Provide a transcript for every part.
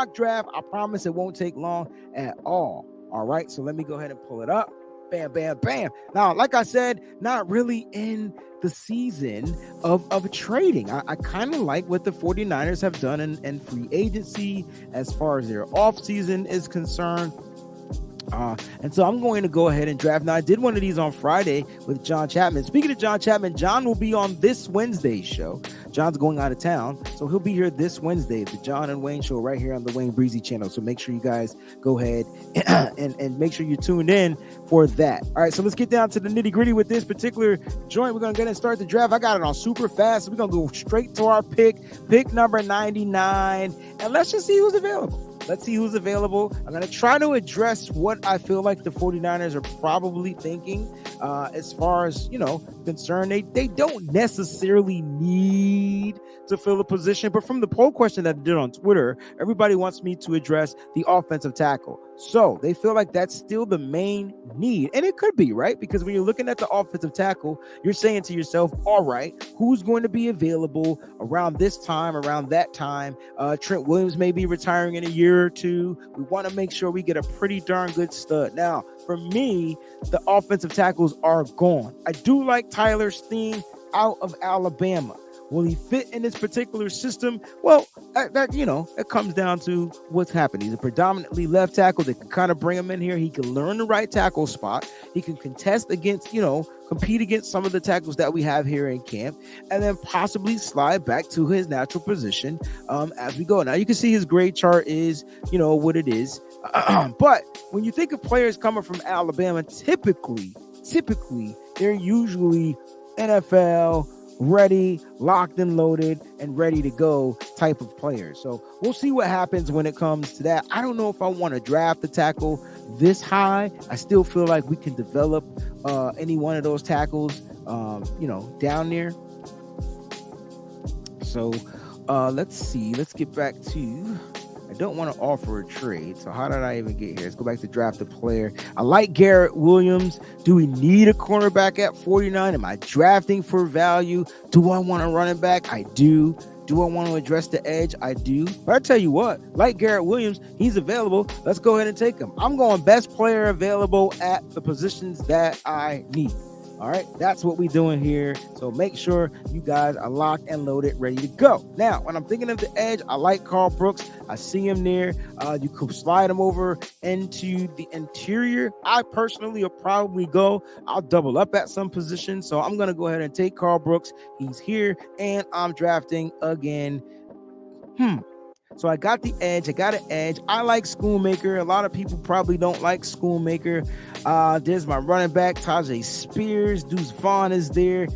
mock draft. I promise it won't take long at all. All right, so let me go ahead and pull it up. Bam, bam, bam. Now, like I said, not really in the season of trading. I kind of like what the 49ers have done in free agency as far as their offseason is concerned. And so I'm going to go ahead and draft. Now, I did one of these on Friday with John Chapman. Speaking of John Chapman, John will be on this Wednesday's show. John's going out of town, so he'll be here this Wednesday, the John and Wayne show right here on the Wayne Breezy channel. So make sure you guys go ahead and make sure you're tuned in for that. All right, so let's get down to the nitty gritty with this particular joint. We're going to go ahead and start the draft. I got it on super fast. So we're going to go straight to our pick number 99, and let's just see who's available. Let's see who's available. I'm going to try to address what I feel like the 49ers are probably thinking as far as, concerned. They don't necessarily need to fill a position, but from the poll question that I did on Twitter, everybody wants me to address the offensive tackle. So they feel like that's still the main need. And it could be, right? Because when you're looking at the offensive tackle, you're saying to yourself, all right, who's going to be available around this time, around that time? Trent Williams may be retiring in a year or two. We want to make sure we get a pretty darn good stud. Now, for me, the offensive tackles are gone. I do like Tyler Steen out of Alabama. Will he fit in this particular system? Well, it comes down to what's happening. He's a predominantly left tackle. They can kind of bring him in here. He can learn the right tackle spot. He can contest against, compete against some of the tackles that we have here in camp, and then possibly slide back to his natural position as we go. Now, you can see his grade chart is, what it is. But when you think of players coming from Alabama, typically, they're usually NFL ready, locked and loaded, and ready to go type of players. So we'll see what happens when it comes to that. I don't know if I want to draft the tackle this high. I still feel like we can develop any one of those tackles, down there. So let's see. Let's get back to... I don't want to offer a trade. So how did I even get here? Let's go back to draft a player. I like Garrett Williams. Do we need a cornerback at 49? Am I drafting for value? Do I want a running back? I do. Do I want to address the edge? I do. But I tell you what, like Garrett Williams, he's available. Let's go ahead and take him. I'm going best player available at the positions that I need. All right, that's what we're doing here. So make sure you guys are locked and loaded, ready to go. Now, when I'm thinking of the edge, I like Carl Brooks. I see him there. You could slide him over into the interior. I personally will probably I'll double up at some position. So I'm going to go ahead and take Carl Brooks. He's here, and I'm drafting again. So I got the edge. I got an edge. I like Schoonmaker. A lot of people probably don't like Schoonmaker. There's my running back, Tajay Spears. Deuce Vaughn is there.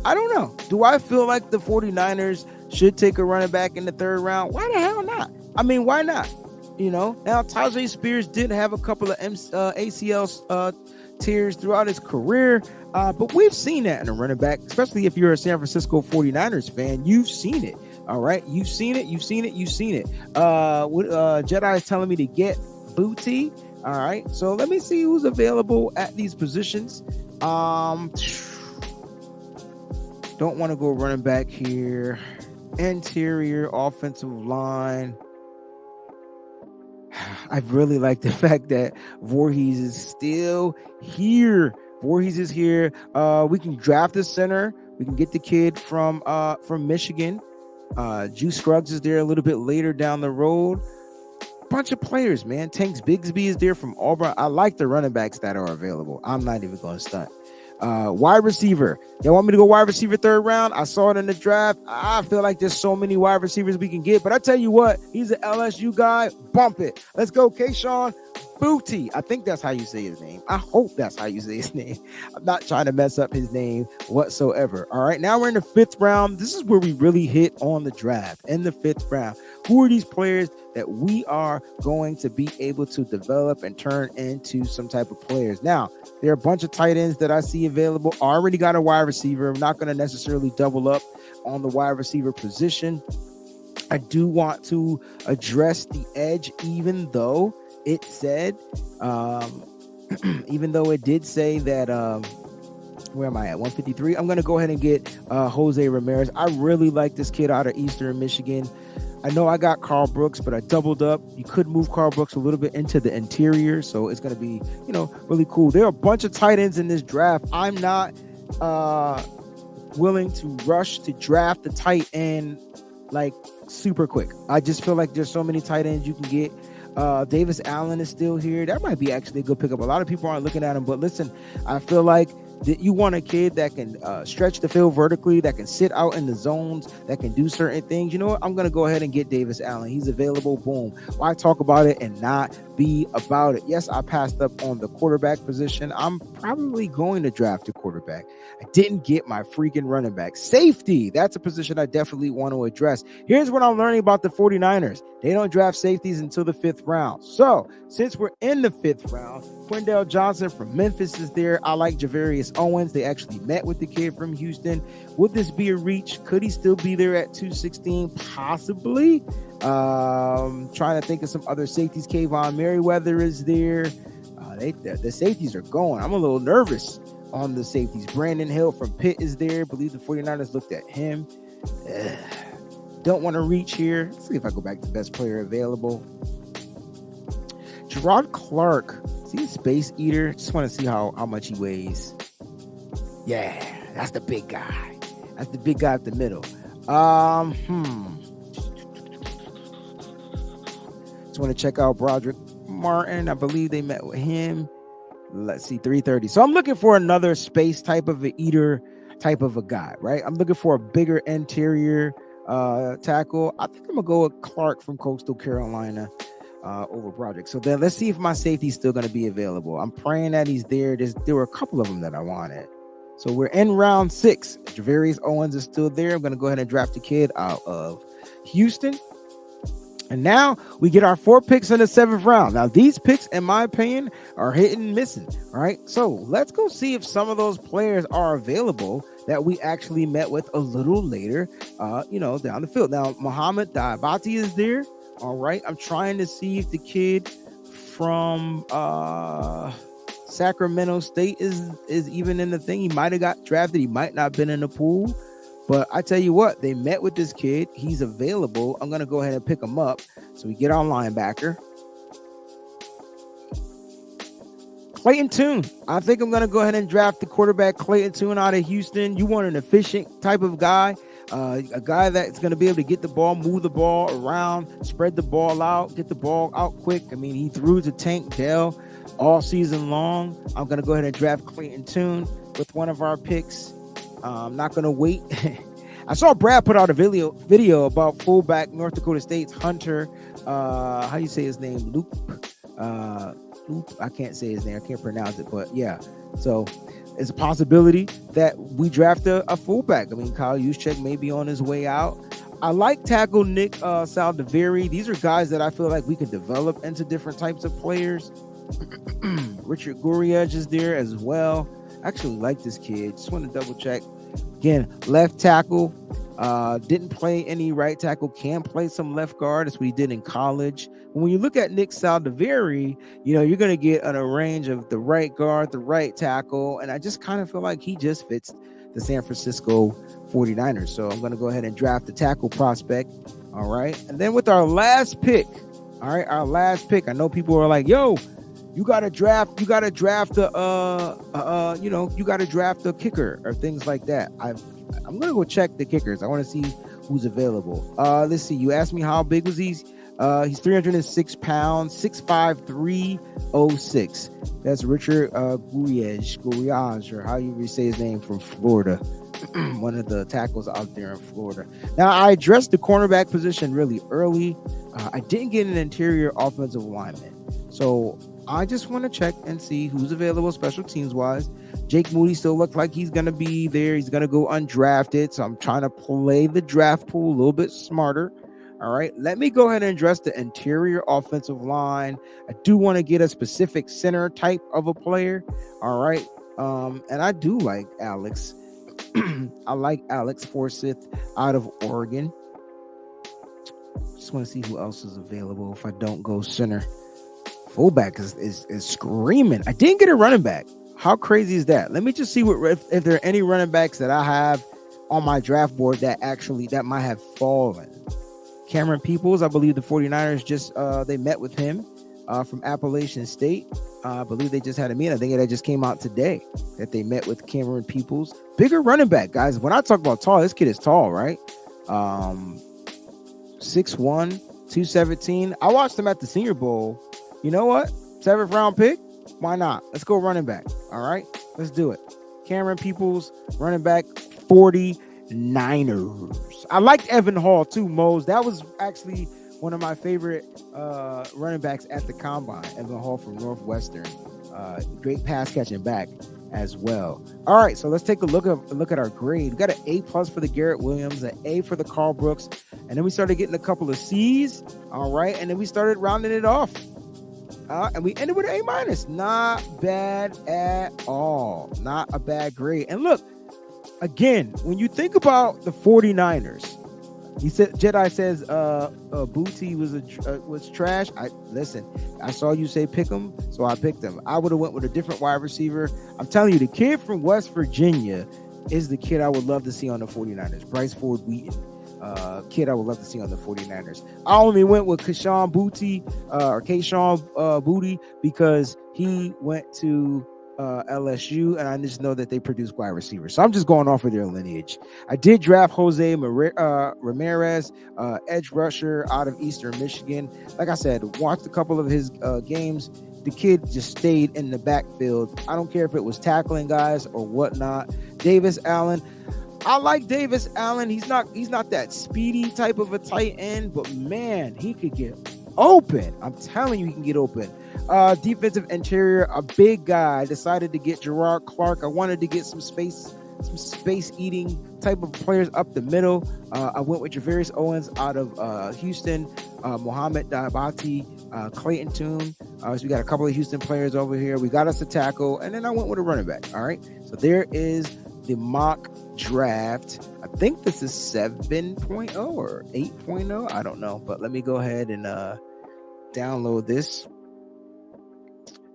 I don't know. Do I feel like the 49ers should take a running back in the third round? Why the hell not? I mean, why not? Now Tajay Spears did have a couple of ACL tears throughout his career. But we've seen that in a running back, especially if you're a San Francisco 49ers fan. You've seen it. All right. You've seen it. Jedi is telling me to get Booty. All right. So let me see who's available at these positions. Don't want to go running back here. Interior offensive line. I really like the fact that Voorhees is still here. Voorhees is here. We can draft the center. We can get the kid from Michigan. Juice Scruggs is there a little bit later down the road. Bunch of players, man. Tanks Bigsby is there from Auburn. I like the running backs that are available. I'm not even going to stunt. Wide receiver. Y'all want me to go wide receiver third round? I saw it in the draft. I feel like there's so many wide receivers we can get. But I tell you what, he's an LSU guy. Bump it. Let's go, Kayshawn Booty. I think that's how you say his name. I hope that's how you say his name. I'm not trying to mess up his name whatsoever. All right, now we're in the fifth round. This is where we really hit on the draft. In the fifth round, who are these players that we are going to be able to develop and turn into some type of players? Now, there are a bunch of tight ends that I see available. I already got a wide receiver. I'm not going to necessarily double up on the wide receiver position. I do want to address the edge, even though it said, even though it did say that, where am I at? 153. I'm going to go ahead and get Jose Ramirez. I really like this kid out of Eastern Michigan. I know I got Carl Brooks, but I doubled up. You could move Carl Brooks a little bit into the interior, so it's going to be, really cool. There are a bunch of tight ends in this draft. I'm not willing to rush to draft the tight end like super quick. I just feel like there's so many tight ends you can get. Davis Allen is still here. That might be actually a good pickup. A lot of people aren't looking at him, but listen, I feel like that you want a kid that can stretch the field vertically, that can sit out in the zones, that can do certain things. You know what? I'm going to go ahead and get Davis Allen. He's available. Boom. Why talk about it and not be about it? Yes, I passed up on the quarterback position. I'm probably going to draft a quarterback. I didn't get my freaking running back. Safety. That's a position I definitely want to address. Here's what I'm learning about the 49ers. They don't draft safeties until the 5th round. So since we're in the 5th round, Quindell Johnson from Memphis is there. I like Javarius Owens. They actually met with the kid from Houston. Would this be a reach? Could he still be there at 216? Possibly. Trying to think of some other safeties. Kayvon Merriweather is there. The safeties are going. I'm a little nervous on the safeties. Brandon Hill from Pitt is there. I believe the 49ers looked at him. Don't want to reach here. Let's see if I go back to best player available. Gerard Clark. Is he a space eater? Just want to see how much he weighs. Yeah, that's the big guy. That's the big guy at the middle. Just want to check out Broderick Martin. I believe they met with him. Let's see, 330. So I'm looking for another space type of an eater type of a guy, right? I'm looking for a bigger interior tackle. I think I'm gonna go with Clark from Coastal Carolina over Broderick. So then let's see if my safety's still gonna be available. I'm praying that he's there. There were a couple of them that I wanted. So we're in round 6. Javarius Owens is still there. I'm gonna go ahead and draft a kid out of Houston. And now we get our 4 picks in the 7th round. Now, these picks, in my opinion, are hitting and missing. All right. So let's go see if some of those players are available that we actually met with a little later, down the field. Now, Muhammad Diabati is there. All right. I'm trying to see if the kid from Sacramento State is even in the thing. He might have got drafted. He might not have been in the pool. But I tell you what, they met with this kid. He's available. I'm going to go ahead and pick him up. So we get on linebacker. Clayton Tune. I think I'm going to go ahead and draft the quarterback Clayton Tune out of Houston. You want an efficient type of guy, a guy that's going to be able to get the ball, move the ball around, spread the ball out, get the ball out quick. I mean, he threw to Tank Dell all season long. I'm going to go ahead and draft Clayton Tune with one of our picks. I'm not going to wait. I saw Brad put out a video about fullback North Dakota State's Hunter. How do you say his name? Luke. I can't say his name. I can't pronounce it. But yeah. So it's a possibility that we draft a fullback. I mean, Kyle Juszczyk may be on his way out. I like tackle Nick Saldiveri. These are guys that I feel like we can develop into different types of players. Richard Guriej is there as well. I actually like this kid. Just want to double check. Again, left tackle. Didn't play any right tackle. Can play some left guard. That's what he did in college. When you look at Nick Saldiveri, you're going to get a range of the right guard, the right tackle. And I just kind of feel like he just fits the San Francisco 49ers. So I'm going to go ahead and draft the tackle prospect. All right. And then with our last pick. All right. Our last pick. I know people are like, yo, you got to draft the kicker or things like that. I'm going to go check the kickers. I want to see who's available. Let's see. You asked me how big was he? He's 306 pounds, 6'5", 306. That's Richard Guriej, or how you say his name, from Florida. One of the tackles out there in Florida. Now, I addressed the cornerback position really early. I didn't get an interior offensive lineman. So I just want to check and see who's available special teams wise. Jake Moody still looks like he's going to be there. He's going to go undrafted. So I'm trying to play the draft pool a little bit smarter. All right. Let me go ahead and address the interior offensive line. I do want to get a specific center type of a player. All right. And I do like Alex. I like Alex Forsyth out of Oregon. Just want to see who else is available if I don't go center. Fullback is screaming. I didn't get a running back. How crazy is that? Let me just see if there are any running backs that I have on my draft board that might have fallen. Cameron Peoples, I believe the 49ers just they met with him from Appalachian State. I believe they just had a meeting. I think that just came out today that they met with Cameron Peoples. Bigger running back, guys. When I talk about tall, this kid is tall, right? 6'1", 217. I watched him at the Senior Bowl. You know what? 7th round pick. Why not? Let's go running back. All right, let's do it. Cameron Peoples, running back, 49ers. I liked Evan Hall too, Mose. That was actually one of my favorite running backs at the combine. Evan Hall from Northwestern. Great pass catching back as well. All right, so let's take a look at our grade. We got an A+ for the Garrett Williams, an A for the Carl Brooks, and then we started getting a couple of C's. All right, and then we started rounding it off. And we ended with an A-. Not bad at all. Not a bad grade. And look, again, when you think about the 49ers, he said Jedi says Booty was trash. I saw you say pick him, so I picked him. I would have went with a different wide receiver. I'm telling you, the kid from West Virginia is the kid I would love to see on the 49ers. Bryce Ford Wheaton. Kid I would love to see on the 49ers. I only went with Kayshon Boutte because he went to LSU, and I just know that they produce wide receivers. So I'm just going off of their lineage. I did draft Jose Ramirez, edge rusher out of Eastern Michigan. Like I said, watched a couple of his games. The kid just stayed in the backfield. I don't care if it was tackling guys or whatnot. Davis Allen. I like Davis Allen. He's not that speedy type of a tight end, but man, he could get open. I'm telling you, he can get open. Defensive interior, a big guy. I decided to get Gerard Clark. I wanted to get some space eating type of players up the middle. I went with Javarius Owens out of Houston, Mohamed Diabate, Clayton Tune. So we got a couple of Houston players over here. We got us a tackle, and then I went with a running back. All right, so there is the mock draft. I think this is 7.0 or 8.0. I don't know, but let me go ahead and download this.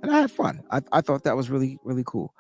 And I had fun. I thought that was really, really cool.